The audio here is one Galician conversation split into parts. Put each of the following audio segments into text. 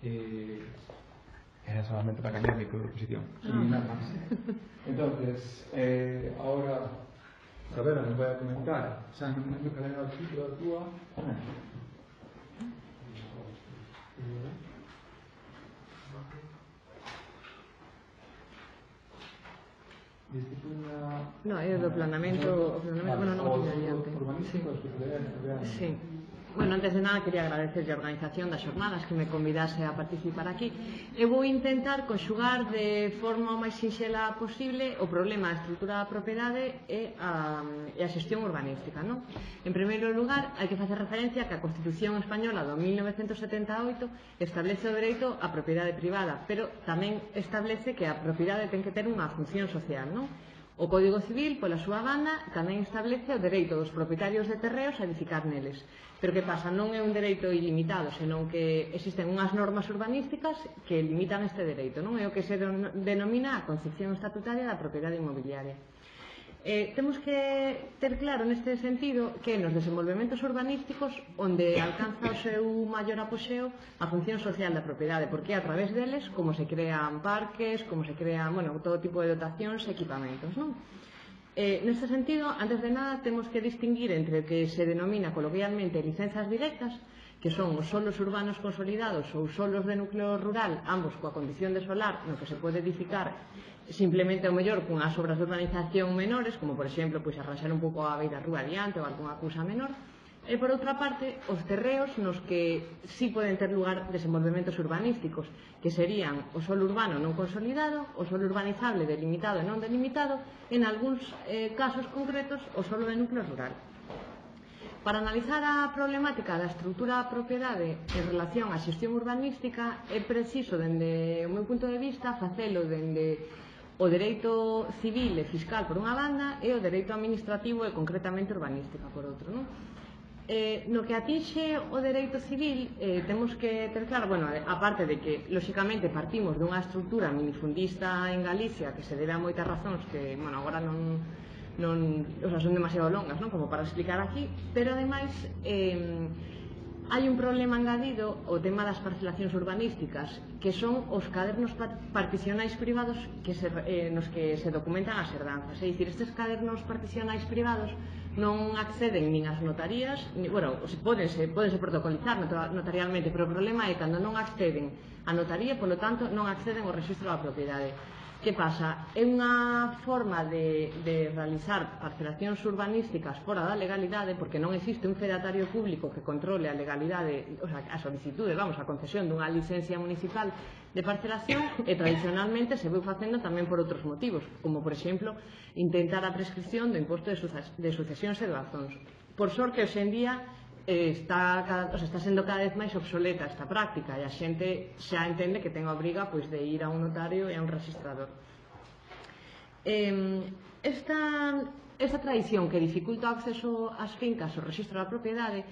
Era solamente para cambiar mi posición y nada más. Entonces, ahora Sabela nos vai a comentar xa no calendario do título da túa No, é do planeamento, bueno, non tiña adiante. Sí. Bueno, antes de nada quería agradecerlle a organización das xornadas que me convidase a participar aquí. Eu vou intentar conxugar de forma o máis sinxela posible o problema da estrutura da propiedade e a xestión urbanística, non? En primeiro lugar, hai que facer referencia que a Constitución Española do 1978 establece o dereito á propiedade privada, pero tamén establece que a propiedade ten que ter unha función social, non? O Código Civil, pola súa banda, tamén establece o dereito dos propietarios de terreos a edificar neles. Pero que pasa? Non é un dereito ilimitado, senón que existen unhas normas urbanísticas que limitan este dereito, non? É o que se denomina a concepción estatutaria da propiedade inmobiliaria. Temos que ter claro neste sentido que nos desenvolvementos urbanísticos onde alcanza o seu maior apoxeo a función social da propiedade, porque é a través deles como se crean parques, como se crean, bueno, todo tipo de dotacións e equipamentos, non? Neste sentido, antes de nada, temos que distinguir entre o que se denomina coloquialmente licenzas directas, que son os solos urbanos consolidados ou solos de núcleo rural, ambos coa condición de solar, no que se pode edificar simplemente o mellor cunhas obras de urbanización menores, como por exemplo arranxar un pouco a beira rúa adiante ou algunha cousa menor, e por outra parte os terreos nos que sí poden ter lugar desenvolvementos urbanísticos, que serían o solo urbano non consolidado, o solo urbanizable delimitado e non delimitado, en algúns casos concretos o solo de núcleo rural. Para analizar a problemática da estrutura da propiedade en relación á xestión urbanística é preciso, dende o meu punto de vista, facelo dende o dereito civil e fiscal por unha banda e o dereito administrativo e concretamente urbanística por outro, non? No que atinxe o dereito civil temos que ter claro, bueno, aparte de que lóxicamente partimos dunha estrutura minifundista en Galicia que se debe a moitas razóns que, bueno, agora non son demasiado longas, non, como para explicar aquí, pero ademais hai un problema engadido, o tema das parcelacións urbanísticas, que son os cadernos particionais privados nos que se documentan as herdanzas. É dicir, estes cadernos particionais privados non acceden nin ás notarías, bueno, podense protocolizar notarialmente, pero o problema é cando non acceden á notaría, polo tanto, non acceden ao rexistro da propiedade. Que pasa? É unha forma de realizar parcelacións urbanísticas fora da legalidade, porque non existe un fedatario público que controle a legalidade, o sea, a solicitude, vamos, a concesión dunha licencia municipal de parcelación, e tradicionalmente se veu facendo tamén por outros motivos, como, por exemplo, intentar a prescripción do imposto de sucesións e doazóns. Por sorte, hoxe en día está sendo cada vez máis obsoleta esta práctica e a xente xa entende que ten a obriga de ir a un notario e a un registrador. Esta tradición que dificulta o acceso ás fincas ao rexistro da propiedade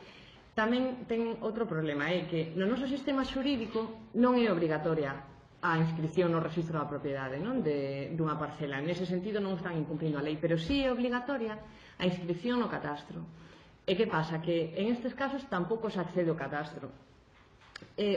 tamén ten outro problema, é que no noso sistema xurídico non é obrigatoria a inscripción no rexistro da propiedade dunha parcela. Nese sentido non están incumplindo a lei, pero sí é obligatoria a inscripción no catastro. E que pasa? Que en estes casos tampouco se accede ao catastro.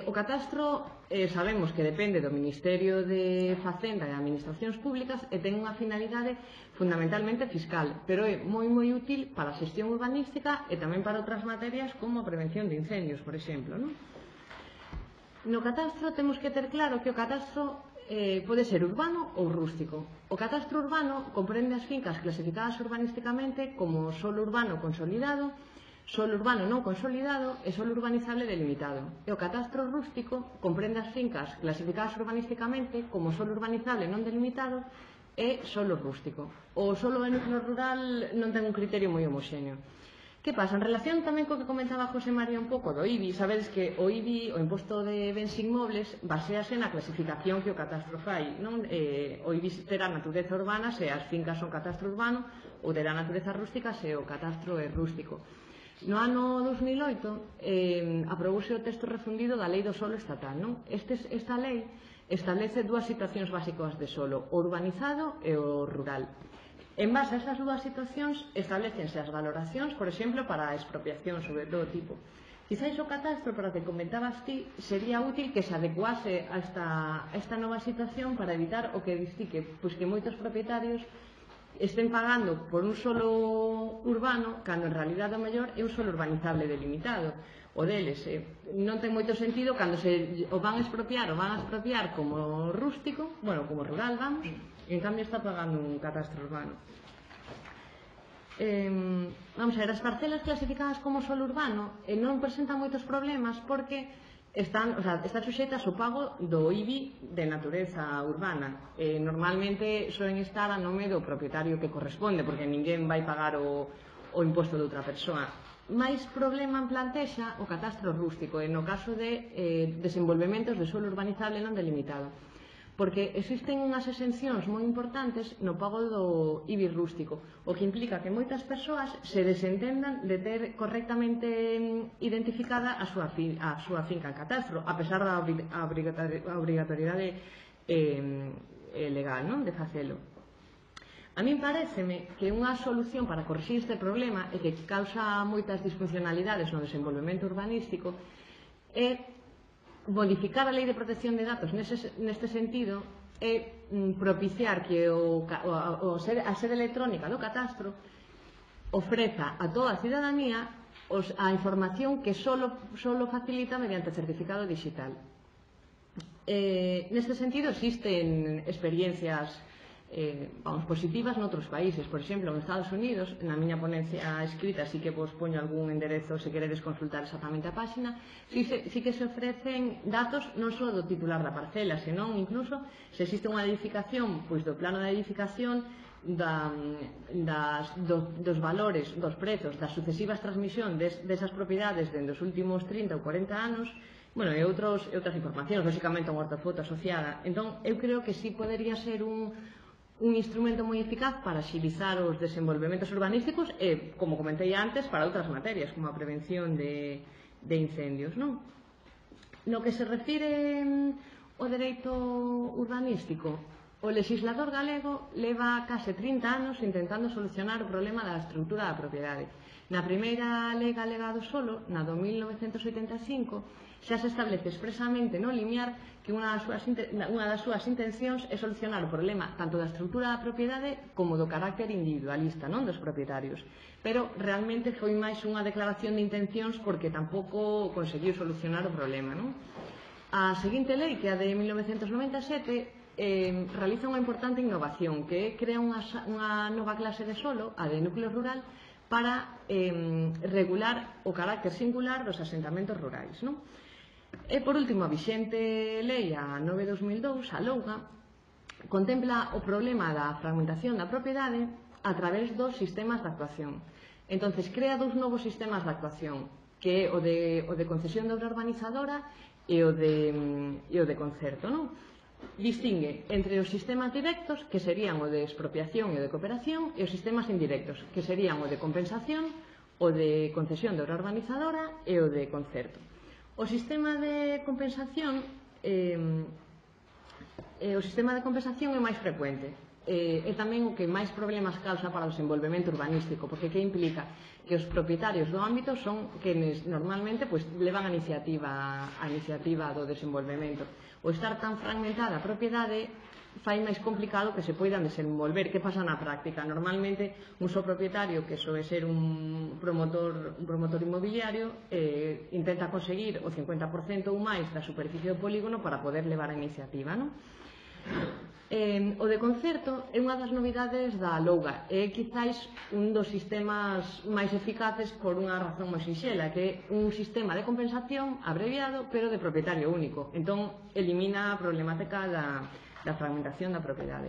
O catastro sabemos que depende do Ministerio de Facenda e de Administracións Públicas e ten unha finalidade fundamentalmente fiscal, pero é moi útil para a xestión urbanística e tamén para outras materias como a prevención de incendios, por exemplo. No catastro temos que ter claro que o catastro pode ser urbano ou rústico. O catastro urbano comprende as fincas clasificadas urbanísticamente como solo urbano consolidado, solo urbano non consolidado e solo urbanizable delimitado. E o catastro rústico comprende as fincas clasificadas urbanísticamente como solo urbanizable non delimitado e solo rústico. O solo de núcleo rural non ten un criterio moi homoxéneo. Que pasa? En relación tamén co que comentaba José María un pouco do IBI, sabedes que o IBI, o imposto de bens inmobles, basease na clasificación que o catastro fai. O IBI terá natureza urbana se as fincas son catastro urbano, ou terá natureza rústica se o catastro é rústico. No ano 2008 aprobouse o texto refundido da Lei do Solo Estatal. Esta lei establece dúas situacións básicas de solo, o urbanizado e o rural. En base a esas dúas situacións establecense as valoracións, por exemplo, para a expropiación sobre todo tipo. Quizáis o catastro, para o que comentabas ti, sería útil que se adecuase a esta nova situación para evitar o que distique, pois que moitos propietarios estén pagando por un solo urbano cando en realidade o mellor é un solo urbanizable delimitado. O deles non ten moito sentido cando o van a expropiar como rústico, bueno, como rural, vamos, e en cambio está pagando un catastro urbano. Vamos a ver, as parcelas clasificadas como solo urbano non presentan moitos problemas porque están suxeitas ao pago do IBI de natureza urbana. Normalmente soen estar a nome do propietario que corresponde, porque ninguén vai pagar o imposto de outra persoa. Máis problema plantexa o catastro rústico no caso de desenvolvementos de suelo urbanizable non delimitado, porque existen unhas exencións moi importantes no pago do IBI rústico, o que implica que moitas persoas se desentendan de ter correctamente identificada a súa finca en catastro, a pesar da obrigatoriedade legal, non, de facelo. A min paréceme que unha solución para corrixir este problema e que causa moitas disfuncionalidades no desenvolvemento urbanístico é modificar a Lei de Protección de Datos neste sentido é propiciar que a sede electrónica do catastro ofreza a toda a cidadanía a información que solo facilita mediante certificado digital. Neste sentido existen experiencias positivas noutros países. Por exemplo, en Estados Unidos, na miña ponencia escrita sí que vos poño algún enderezo se queredes consultar exactamente a páxina, sí que se ofrecen datos non só do titular da parcela, senón incluso se existe unha edificación, pois do plano de edificación, dos valores, dos prezos, das sucesivas transmisións desas propiedades dende os últimos 30 ou 40 anos, bueno, e outras informacións, lógicamente unha ortofoto asociada. Entón, eu creo que sí podería ser un instrumento moi eficaz para axilizar os desenvolvementos urbanísticos e, como comentei antes, para outras materias, como a prevención de incendios, non? No que se refire ao dereito urbanístico, o legislador galego leva case 30 anos intentando solucionar o problema da estrutura da propiedade. Na primeira lei galega do solo, na do 1985, xa se establece expresamente no limiar que unha das súas intencións é solucionar o problema tanto da estrutura da propiedade como do carácter individualista, non, dos propietarios. Pero realmente foi máis unha declaración de intencións porque tampouco conseguiu solucionar o problema, non? A seguinte lei, que é a de 1997, realiza unha importante innovación, que crea unha nova clase de solo, a de núcleo rural, para regular o carácter singular dos asentamentos rurais, non? E, por último, a vixente lei, a 9/2002, a LOUGA, contempla o problema da fragmentación da propiedade a través dos sistemas de actuación. Entonces, crea dous novos sistemas de actuación, que é o de concesión de obra urbanizadora e o de concerto, non? Distingue entre os sistemas directos, que serían o de expropiación e o de cooperación, e os sistemas indirectos, que serían o de compensación, o de concesión de obra urbanizadora e o de concerto. O sistema de compensación é máis frecuente, é tamén o que máis problemas causa para o desenvolvemento urbanístico, porque que implica que os propietarios do ámbito son quenes normalmente levan a iniciativa do desenvolvemento. O estar tan fragmentada a propiedade fai máis complicado que se poidan desenvolver. Que pasa na práctica? Normalmente un só propietario, que soe ser un promotor inmobiliario, intenta conseguir o 50% ou máis da superficie do polígono para poder levar a iniciativa, non? O de concerto é unha das novidades da LOUGA, é quizáis un dos sistemas máis eficaces por unha razón moi sinxela, que é un sistema de compensación abreviado pero de propietario único. Entón elimina a problemática da fragmentación da propiedade.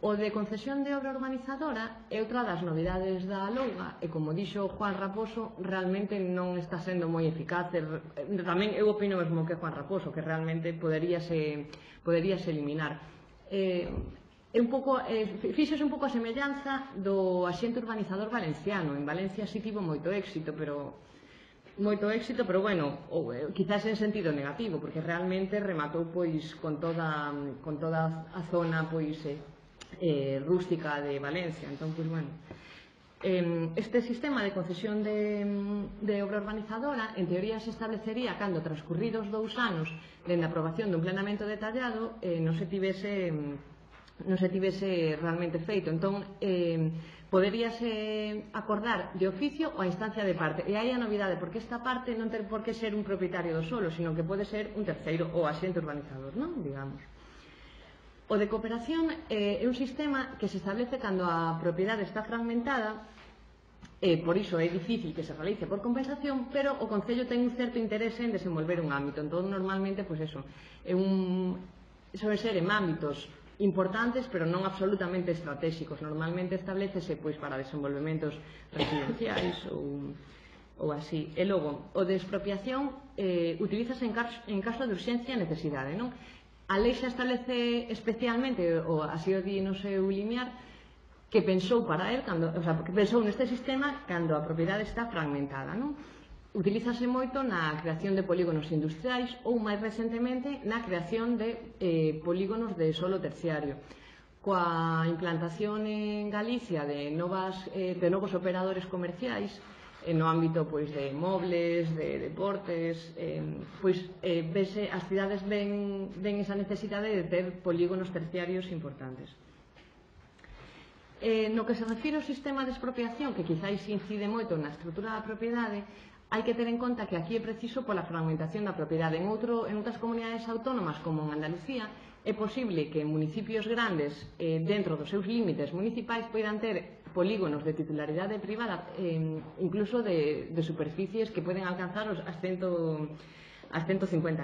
O de concesión de obra urbanizadora é outra das novidades da LOUGA e, como dixo Juan Raposo, realmente non está sendo moi eficaz. Tamén eu opino mesmo que Juan Raposo, que realmente poderíase eliminar. Fíxose un pouco a semellanza do axente urbanizador valenciano. En Valencia sí tivo moito éxito, pero bueno, quizás en sentido negativo, porque realmente rematou con toda a zona rústica de Valencia. Entón, bueno, Este sistema de concesión de obra urbanizadora en teoría se establecería cando transcurridos 2 anos dende a aprobación dun planeamento detallado non se tivese realmente feito. Entón, poderíase acordar de oficio ou a instancia de parte. E aí a novidade, porque esta parte non ten por que ser un propietario do solo, sino que pode ser un terceiro ou axente urbanizador, non? Digamos. O de cooperación é un sistema que se establece cando a propiedade está fragmentada, por iso é difícil que se realice por compensación, pero o Concello ten un certo interese en desenvolver un ámbito. Entón, normalmente, pois eso, sobe ser en ámbitos importantes, pero non absolutamente estratégicos. Normalmente establecese pois para desenvolvementos residenciais ou así. E logo, o de expropiación utilízase en caso de urxencia e necesidade, non? A lei xa establece especialmente, ou así o di no seu limiar, que pensou para él, que pensou neste sistema cando a propiedade está fragmentada, non? Utilízase moito na creación de polígonos industriais ou, máis recentemente, na creación de polígonos de solo terciario. Coa implantación en Galicia de novos operadores comerciais, no ámbito de mobles, de deportes, as cidades ven esa necesidade de ter polígonos terciarios importantes. No que se refire ao sistema de expropiación, que quizáis incide moito na estrutura da propiedade, hai que ter en conta que aquí é preciso pola fragmentación da propiedade. En outras comunidades autónomas, como en Andalucía, é posible que en municipios grandes, dentro dos seus límites municipais, poidan ter polígonos de titularidade privada, incluso de superficies que poden alcanzar as 150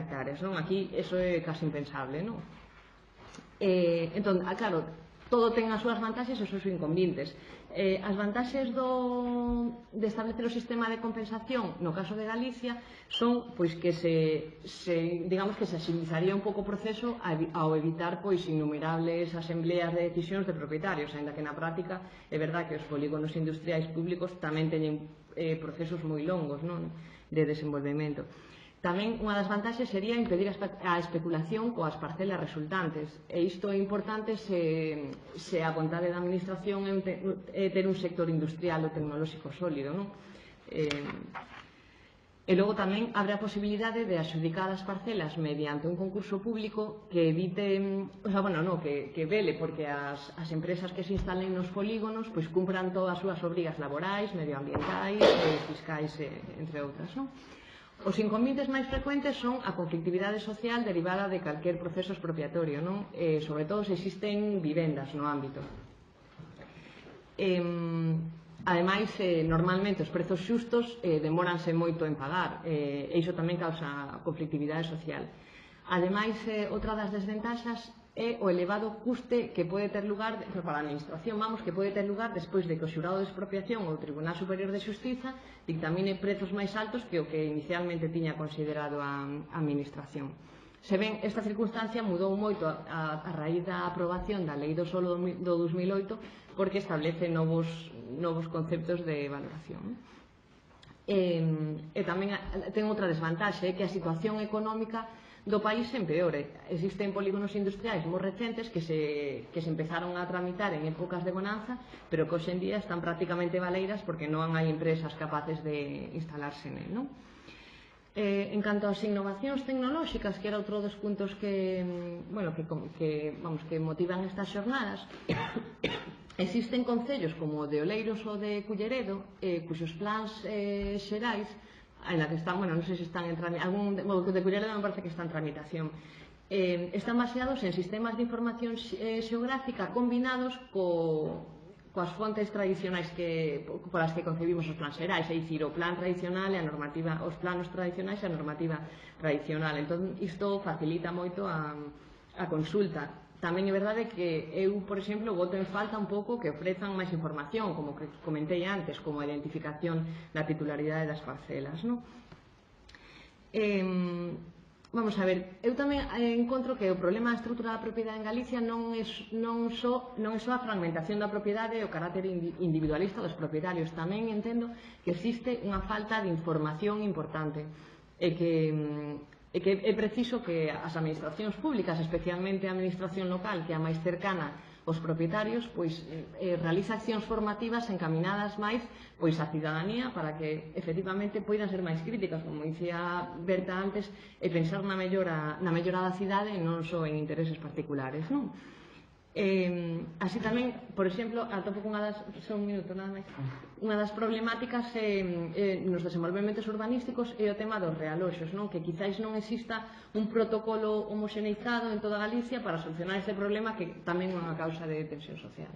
hectáreas. Aquí eso é casi impensable. Entón, claro, todo ten as súas vantaxes e os seus inconvenientes. As vantaxes de establecer o sistema de compensación no caso de Galicia son que digamos que se agilizaría un pouco o proceso ao evitar innumerables asembleas de decisións de propietarios, ainda que na práctica é verdad que os polígonos industriais públicos tamén teñen procesos moi longos de desenvolvemento. Tamén unha das vantaxes sería impedir a especulación coas parcelas resultantes, e isto é importante se a vontade da administración é ter un sector industrial ou tecnolóxico sólido. E logo tamén abre a posibilidade de adxudicar as parcelas mediante un concurso público que evite, que vele porque as empresas que se instalen nos polígonos cumpran todas as súas obrigas laborais, medioambientais, fiscais, entre outras. Os inconvenientes máis frecuentes son a conflictividade social derivada de calquer proceso expropiatorio, sobre todo se existen vivendas no ámbito. Ademais, normalmente os prezos xustos demóranse moito en pagar, e iso tamén causa conflictividade social. Ademais, outra das desventaxas é o elevado custe que pode ter lugar para a administración, que pode ter lugar despois de que o xurado de expropiación ou o Tribunal Superior de Xustiza dictamine prezos máis altos que o que inicialmente tiña considerado a administración. Se ben, esta circunstancia mudou moito a raíz da aprobación da Lei do Solo do 2008, porque establece novos conceptos de valoración. E tamén ten outra desvantaxe, que a situación económica do país se empeore. Existen polígonos industriais moi recentes que se empezaron a tramitar en épocas de bonanza, pero que hoxe en día están prácticamente baleiras porque non hai empresas capaces de instalarse nel. En canto ás innovacións tecnolóxicas, que era outro dos puntos que motivan estas xornadas, existen concellos como o de Oleiros ou de Culleredo, cuxos plans xerais, ainda que están, non sei se están en tramitación, algún de Culleredo me parece que está en tramitación, están baseados en sistemas de información xeográfica combinados coas fontes tradicionais polas que concebimos os plans xerais, é dicir, o plan tradicional e a normativa, os planos tradicionais e a normativa tradicional. Entón, isto facilita moito a consulta. Tamén é verdade que eu, por exemplo, voto en falta un pouco que ofrezan máis información, como que comentei antes, como a identificación da titularidade das parcelas. Vamos a ver, eu tamén encontro que o problema da estrutura da propiedade en Galicia non é só a fragmentación da propiedade e o carácter individualista dos propietarios. Tamén entendo que existe unha falta de información importante e que é que é preciso que as administracións públicas, especialmente a administración local, que é a máis cercana aos propietarios, pois realiza accións formativas encaminadas máis pois á cidadanía para que efectivamente poidan ser máis críticas, como dicía Berta antes, e pensar na mellora da cidade e non só en intereses particulares, non? Así tamén, por exemplo, atopo con unha das problemáticas nos desenvolvementos urbanísticos é o tema dos realoxos, que quizáis non exista un protocolo homoxeneizado en toda Galicia para solucionar este problema que tamén é unha causa de tensión social.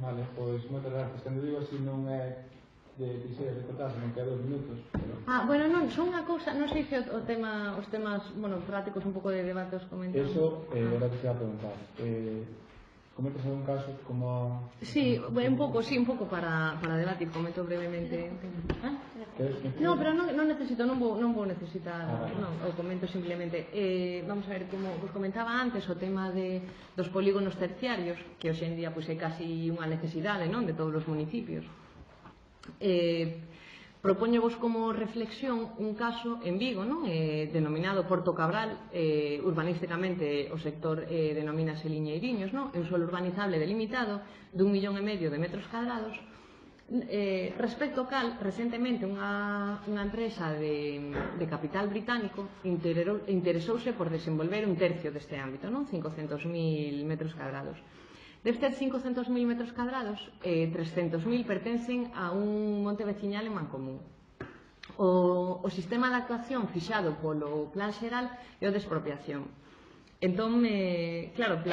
Vale, pois moitas gracias. Cando digo así non é de quixeras de cortar, non que 2 minutos. Bueno, non, son unha cousa, non sei se os temas prácticos, un pouco de debate os comentamos. Eso era que se iba a preguntar. Comentas algún caso como... Sí, un pouco para debatir, comento brevemente. No, pero non necesito, non vou necesitar, o comento simplemente. Vamos a ver, como vos comentaba antes, o tema dos polígonos terciarios, que hoxe en día é casi unha necesidade de todos os municipios. Propóñovos como reflexión un caso en Vigo, denominado Porto Cabral, urbanísticamente o sector denomínase Liñeiriños, é un suelo urbanizable delimitado de 1,5 millón de metros cadrados, respecto ao cal, recentemente unha empresa de capital británico interesouse por desenvolver un tercio deste ámbito, 500.000 metros cadrados. Destes 500.000 metros cadrados, 300.000 pertencen a un monte veciñal en Mancomún. O sistema de actuación fixado polo Plan Xeral é o de expropiación. Entón, claro,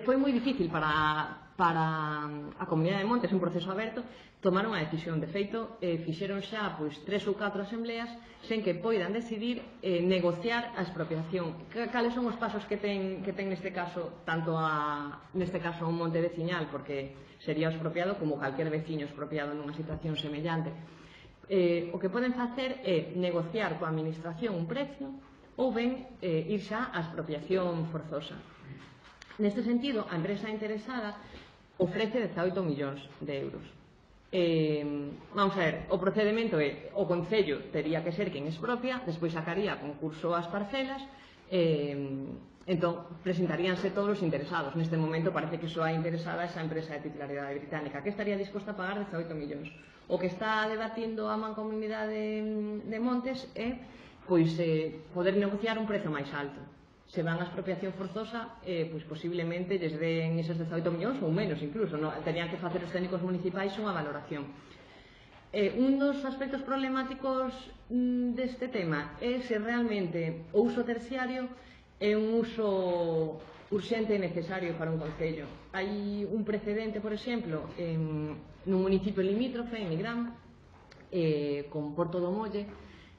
foi moi difícil para a Comunidade de Montes, un proceso aberto, tomar unha decisión. De feito, fixeron xa 3 ou 4 asembleas sen que poidan decidir negociar a expropiación. Cales son os pasos que ten neste caso, tanto neste caso un monte veciñal, porque sería expropiado como calquer veciño expropiado nunha situación semellante. O que poden facer é negociar coa administración un precio ou ben ir xa á expropiación forzosa. Neste sentido, a empresa interesada ofrece 18 millóns de euros. Vamos a ver, o procedimento é o Concello tería que ser quen expropia, despois sacaría concurso ás parcelas, entón presentaríanse todos os interesados. Neste momento parece que só hai interesada esa empresa de titularidade británica, que estaría disposta a pagar 18 millóns. O que está debatindo a Mancomunidade de Montes é poder negociar un prezo máis alto. Se van a expropiación forzosa, posiblemente lles den eses 18 millóns ou menos incluso, terían que facer os técnicos municipais unha valoración. Un dos aspectos problemáticos deste tema é se realmente o uso terciario é un uso urxente e necesario para un concello. Hai un precedente, por exemplo, nun municipio limítrofe, en Nigrán, con Porto do Molle,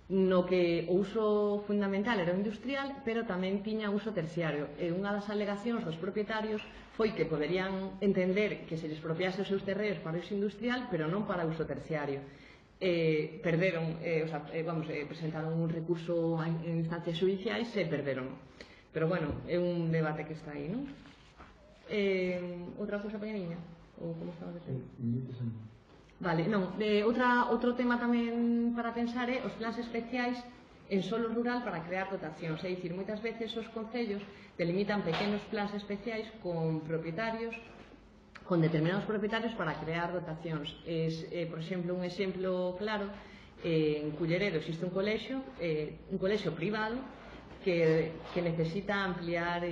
no que o uso fundamental era o industrial, pero tamén tiña uso terciario. Unha das alegacións dos propietarios foi que poderían entender que se lles expropiase os seus terreos para uso industrial, pero non para uso terciario. Presentaron un recurso en instancias judiciais e perderon. Pero, bueno, é un debate que está aí, non? Outra cousa pequeniña? Ou como estaba dicindo? Vale, non, outro tema tamén para pensar é os plans especiais en solo rural para crear dotacións. É dicir, moitas veces os concellos delimitan pequenos plans especiais con determinados propietarios para crear dotacións. Por exemplo, un exemplo claro, en Culleredo existe un colexio privado que necesita ampliar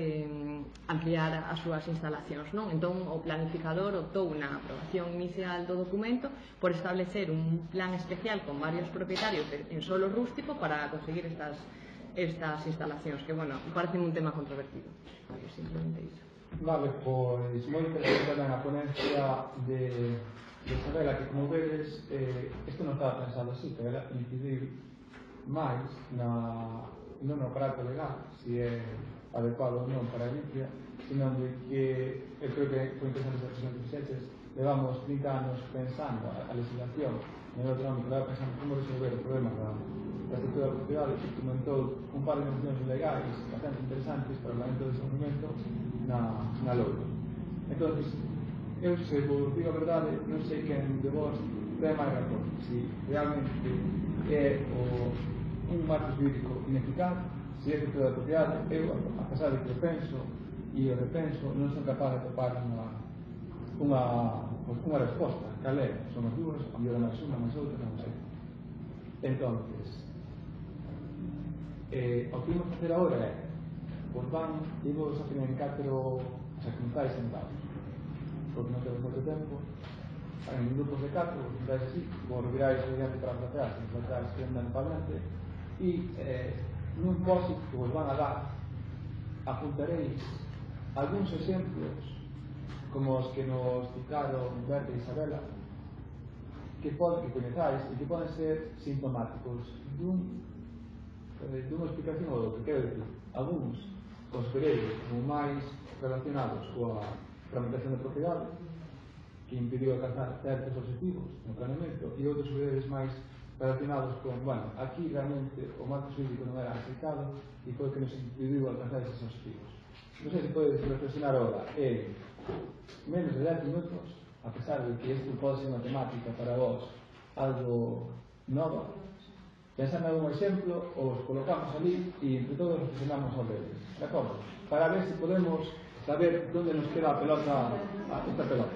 as súas instalacións, non? Entón, o planificador optou na aprobación inicial do documento por establecer un plan especial con varios propietarios en solo rústico para conseguir estas instalacións, que, bueno, parece un tema controvertido. Simplemente iso. Vale, pois moi interesante tamén a ponencia de Isabela, que como vedes, isto non estaba pensado así, pero era incidir máis non no aparato legal, se é adecuado ou non para a Galicia, senón de que, eu creo que foi interesante esa expresión que fixeches, levamos 30 anos pensando a legislación en outro ámbito, pensando como resolver o problema da estructura da propiedade, que comentou un par de mencións legais bastante interesantes para o Parlamento de Desenvolvemento na Louro. Entón, eu, se vos digo a verdade, non sei quen de vos ten máis razón, se realmente é o un marco jurídico ineficaz, se é título da propiedade, eu, a pesar de que o penso e o repenso, non son capaz de topar unha resposta. Cal é? Son as dúas, a mellor máis unha, máis outra, non sei. Entonces, o que imos facer agora é, pois imos a tener en 4, o sea, que non estáis sentados, porque non temos moito tempo, en grupos de 4, vos sentáis así, vos viráis adiante para atrás, e atrás que andan para adiante, e nun posit que vos van a dar, apuntaréis algúns exemplos, como os que nos explicaron Berta e Isabela, que coñezáis e que poden ser sintomáticos dunha explicación ou doutra. Quero dicir, algúns os veréis como máis relacionados coa tramitación de propiedade, que impediu alcanzar certos objetivos no planeamento, e outros veréis máis relacionados con, bueno, aquí realmente o marco jurídico non era aceptado e foi o que nos impediu alcanzar esos objetivos. Non sei se podes reflexionar agora en menos de 10 minutos, a pesar de que isto pode ser unha temática para vos algo nova, pensad en algún exemplo, os colocamos ali e entre todos reflexionamos sobre eles, de acordo? Para ver se podemos saber onde nos queda a pelota, esta pelota.